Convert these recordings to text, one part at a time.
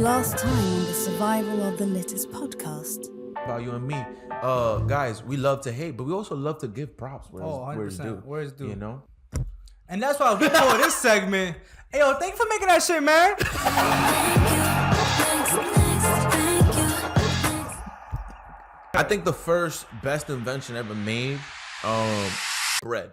Last time on the Survival of the Litters podcast. About you and me. Guys, we love to hate, but we also love to give props. Where's due. Where's due. You know? And that's why we call this segment. Hey, yo, thank you for making that shit, man. I think the first best invention ever made, bread.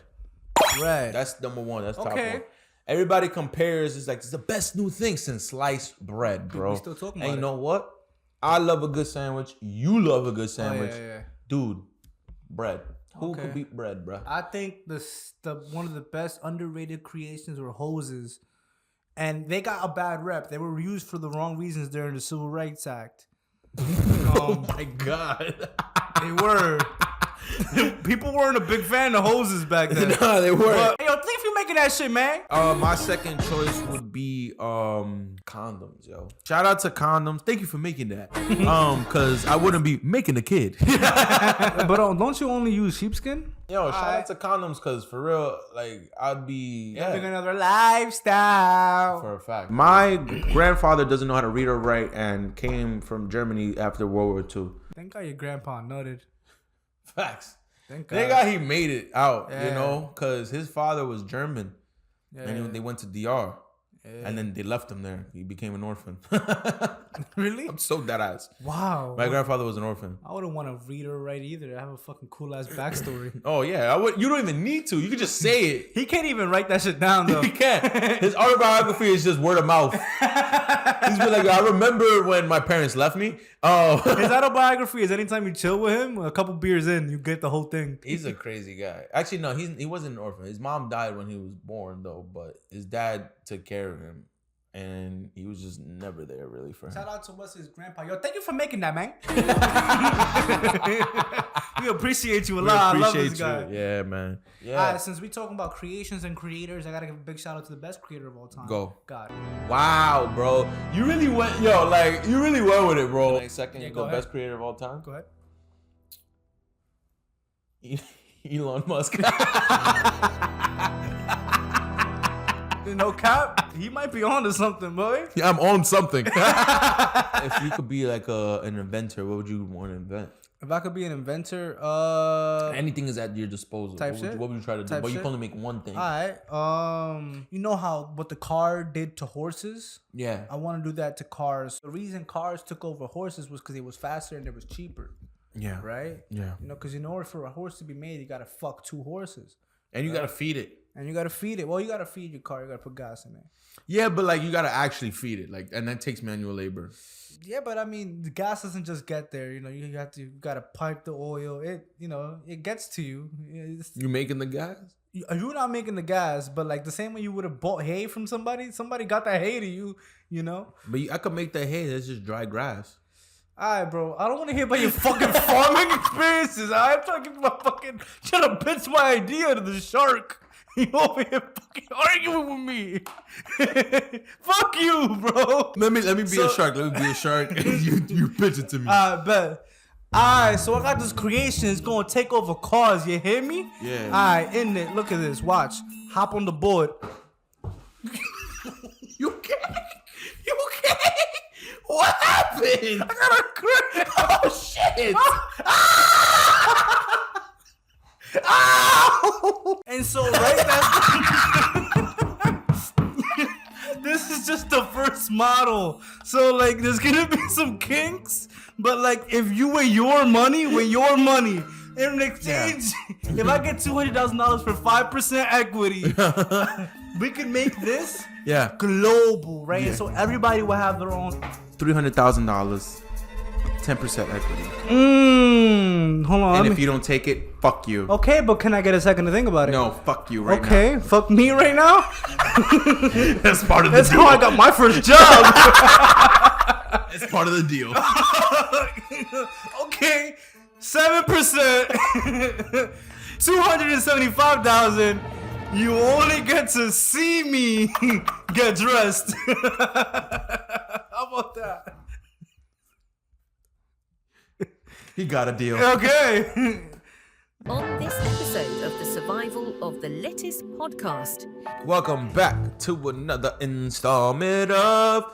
Bread. That's number one. That's top Okay. one. Everybody compares. It's like, it's the best new thing since sliced bread, bro. We still talking and about you know what? I love a good sandwich. You love a good sandwich. yeah. Dude, bread. Who Okay. could beat bread, bro? I think the one of the best underrated creations were hoses. And they got a bad rep. They were used for the wrong reasons during the Civil Rights Act. Oh my God. They were. People weren't a big fan of hoses back then. No, they weren't. But, yo, thank you for making that shit, man. My second choice would be condoms, yo. Shout out to condoms. Thank you for making that. Cause I wouldn't be making a kid. But don't you only use sheepskin? Yo, shout out to condoms, cause for real, like I'd be Living another lifestyle. for a fact. My grandfather doesn't know how to read or write and came from Germany after World War II. Thank God your grandpa nutted. Facts. Thank God. Thank God he made it out, Yeah. you know, cause his father was German, Yeah. and they went to DR. Yeah. And then they left him there. He became an orphan. Really? I'm so dead ass. Wow. My grandfather was an orphan. I wouldn't want to read or write either. I have a fucking cool ass backstory. Oh yeah, you don't even need to. You can just say it. He can't even write that shit down though. He can't. His autobiography is just word of mouth. He's been like, I remember when my parents left me. Oh, His autobiography is anytime you chill with him, a couple beers in, you get the whole thing. he's a crazy guy. Actually, no, he wasn't an orphan. His mom died when he was born though, but his dad took care of him. And he was just never there really for him. Shout out to Wesley's grandpa. Yo, thank you for making that, man. We appreciate you a lot. I love this guy. Yeah, man. Yeah. All right, since we talking about creations and creators, I gotta give a big shout out to the best creator of all time. Go. God. Wow, bro. You really went, you really went with it, bro. Next second, Yeah, the go ahead. best creator of all time? Go ahead. Elon Musk. No cap. He might be on to something, boy. Yeah, I'm on something. If you could be like an inventor, what would you want to invent? If I could be an inventor, Anything is at your disposal. Type What would, shit? what would you try to do? Type But you shit? can only make one thing. Alright. You know how what the car did to horses? Yeah. I want to do that to cars. The reason cars took over horses was because it was faster and it was cheaper, Yeah. right? Yeah. You know, because in order for a horse to be made, you gotta fuck two horses, And you gotta feed it. and you gotta feed it. Well, you gotta feed your car. You gotta put gas in it. Yeah, but like you gotta actually feed it, like, and that takes manual labor. Yeah, but I mean, the gas doesn't just get there. You know, you gotta pipe the oil. It gets to you. You making the gas? You're not making the gas, but like the same way you would have bought hay from somebody got that hay to you. You know. But I could make that hay. That's just dry grass. Alright, bro. I don't want to hear about your fucking farming experiences. I'm trying to give my fucking trying to pitch my idea to the shark. You over here fucking arguing with me. Fuck you, bro. Let me be a shark. Let me be a shark. And you pitch it to me. I bet. Alright, so I got this creation. It's gonna take over cars. You hear me? Yeah. Alright, in it. Look at this. Watch. Hop on the board. You okay? You okay? What happened? I got a grip. Oh shit! Ow! And so right this is just the first model. So like there's gonna be some kinks, but like if you with your money, in exchange, if I get $200,000 for 5% equity, we can make this Yeah. global, right? Yeah. And so everybody will have their own. $300,000, 10% equity. Hold on. And if you don't take it, fuck you. Okay, but can I get a second to think about it? No, fuck you right now. Okay, fuck me right now. That's part of the That's deal. how I got my first job. That's part of the deal. Okay, 7%, 275,000. You only get to see me get dressed. How about that? He got a deal. Okay. On this episode of the Survival of the Litters podcast. Welcome back to another installment of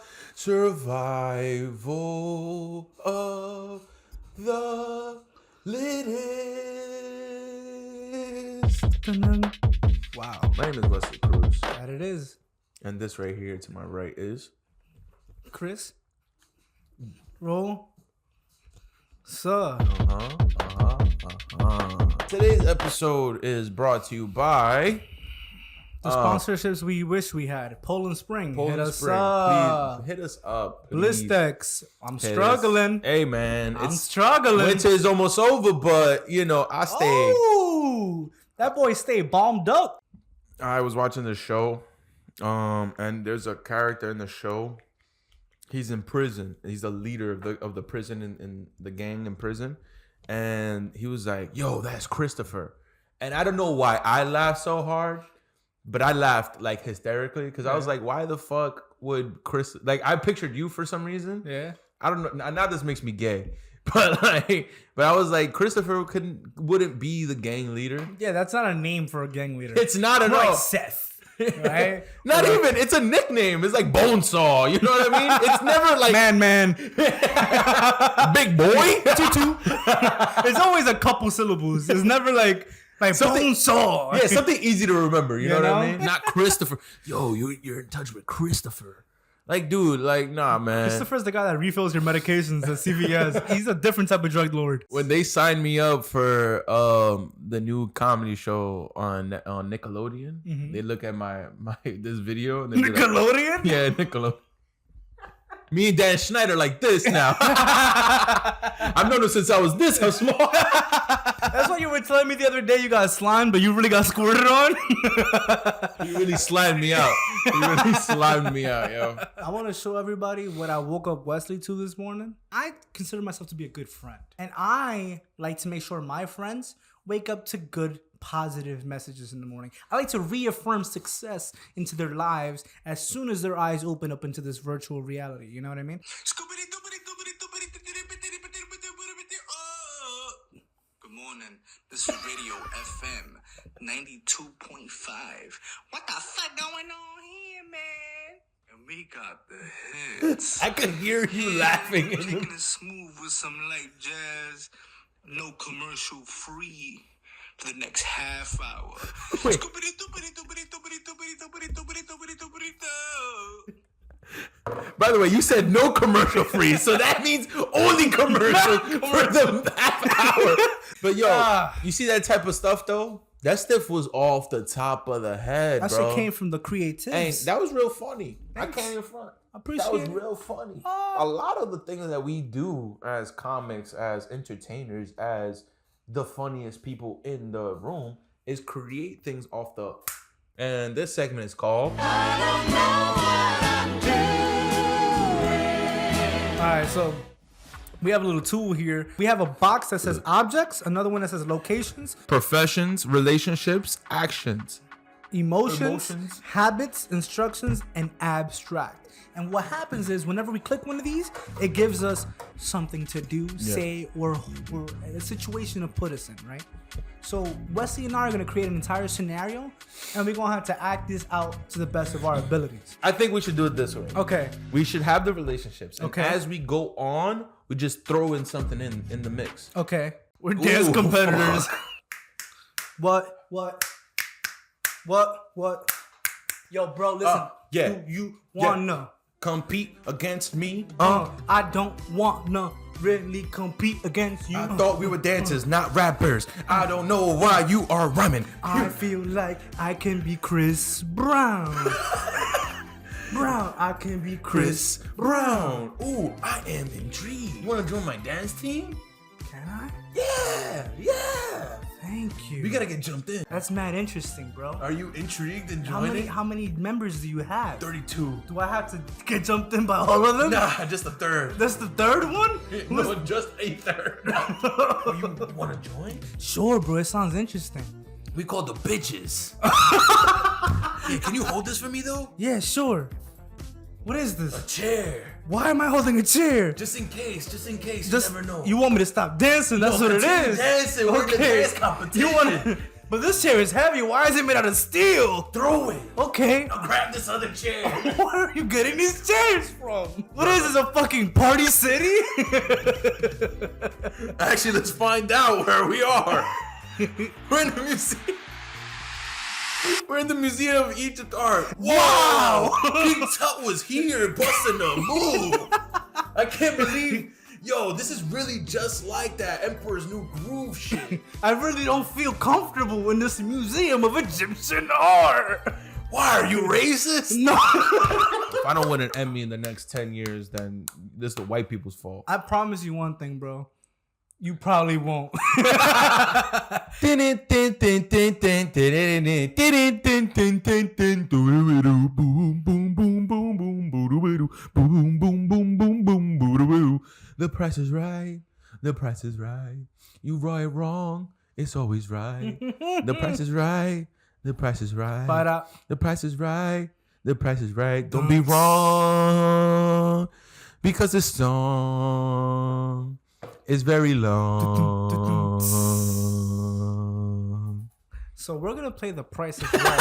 Survival of the littest. Wow. My name is Wesley Cruz. That it is. And this right here to my right is Chris. Roll. Sir. Today's episode is brought to you by The sponsorships we wish we had. Poland Spring. Poland Hit us Spring. up. Please hit us up. Please. Blistex. I'm Hit struggling. us. Hey man, I'm it's struggling. winter is almost over, but you know I stay. Oh, that boy stayed bombed up. I was watching the show, and there's a character in the show. He's in prison. He's the leader of the prison in the gang in prison, and he was like, "Yo, that's Christopher," and I don't know why I laughed so hard. But I laughed like hysterically because I was like, why the fuck would Chris, like I pictured you for some reason. Yeah. I don't know. Now this makes me gay. But I was like, Christopher wouldn't be the gang leader. Yeah, that's not a name for a gang leader. It's not at like all. Seth. Right? Not even. It's a nickname. It's like Bonesaw. You know what I mean? It's never like Man. big boy. Tutu. It's always a couple syllables. It's never like something saw. Yeah, something easy to remember. You know what I mean? know? Not Christopher. Yo, you're in touch with Christopher. Like, dude, like, nah, man. Christopher's the guy that refills your medications at CVS. He's a different type of drug lord. When they signed me up for the new comedy show on Nickelodeon, they look at my this video and they be like, Nickelodeon? yeah, Nickelodeon. Me and Dan Schneider like this now. I've known him since I was this small. That's what you were telling me the other day. You got slimed, but you really got squirted on. He really slimed me out. Yo. I want to show everybody what I woke up Wesley to this morning. I consider myself to be a good friend. And I like to make sure my friends wake up to good, positive messages in the morning. I like to reaffirm success into their lives as soon as their eyes open up into this virtual reality. You know what I mean? Good morning. This is Radio FM 92.5. What the fuck going on here, man? And we got the hits. I could hear you laughing. Taking it smooth with some light jazz. No commercial free for the next half hour. Wait. By the way, you said no commercial free, so that means only commercial for the half hour. But yo, you see that type of stuff though? That stuff was off the top of the head, That bro. shit came from the creatives. And that was real funny. Thanks. I can't even front. Appreciate that was it. real funny. A lot of the things that we do as comics, as entertainers, as the funniest people in the room is create things off the. And this segment is called. Alright, so we have a little tool here. We have a box that says objects, another one that says locations, Professions, relationships, actions. emotions, habits, instructions, and abstract. And what happens is whenever we click one of these, it gives us something to do, say, or a situation to put us in, right? So Wesley and I are going to create an entire scenario, and we're going to have to act this out to the best of our abilities. I think we should do it this way. Okay. We should have the relationships. And Okay. as we go on, we just throw in something in the mix. Okay. We're dance competitors. What? Yo, bro, listen. Yeah. Do you wanna? Compete against me? I don't wanna really compete against you. I thought we were dancers, not rappers. I don't know why you are rhyming. I feel like I can be Chris Brown. I can be Chris Brown. Ooh, I am intrigued. You wanna join my dance team? Can I? Yeah. Thank you. We gotta get jumped in. That's mad interesting, bro. Are you intrigued in joining? How many members do you have? 32. Do I have to get jumped in by all of them? Nah, just the third. That's the third one? No, just a third. You wanna join? Sure, bro. It sounds interesting. We call the bitches. Yeah, can you hold this for me though? Yeah, sure. What is this? Chair. Why am I holding a chair? Just in case, you Just never know. you want me to stop dancing? That's what it continue is. Dancing. We're in the dance competition. But this chair is heavy. Why is it made out of steel? Throw it. Okay. Now grab this other chair. Where are you getting these chairs from? What is this, a fucking party city? Actually, let's find out where we are. We're in the museum. We're in the Museum of Egypt art. Wow! King Tut was here busting a move. I can't believe, yo, this is really just like that Emperor's New Groove shit. I really don't feel comfortable in this Museum of Egyptian art. Why are you racist? No. If I don't win an Emmy in the next 10 years, then this is the white people's fault. I promise you one thing, bro. You probably won't. The price is right. The price is right. You write it wrong. It's always right. The price is right. The price is right. The price is right. The price is right. Don't be wrong. Because the song is very long. So we're gonna play The Price is Right.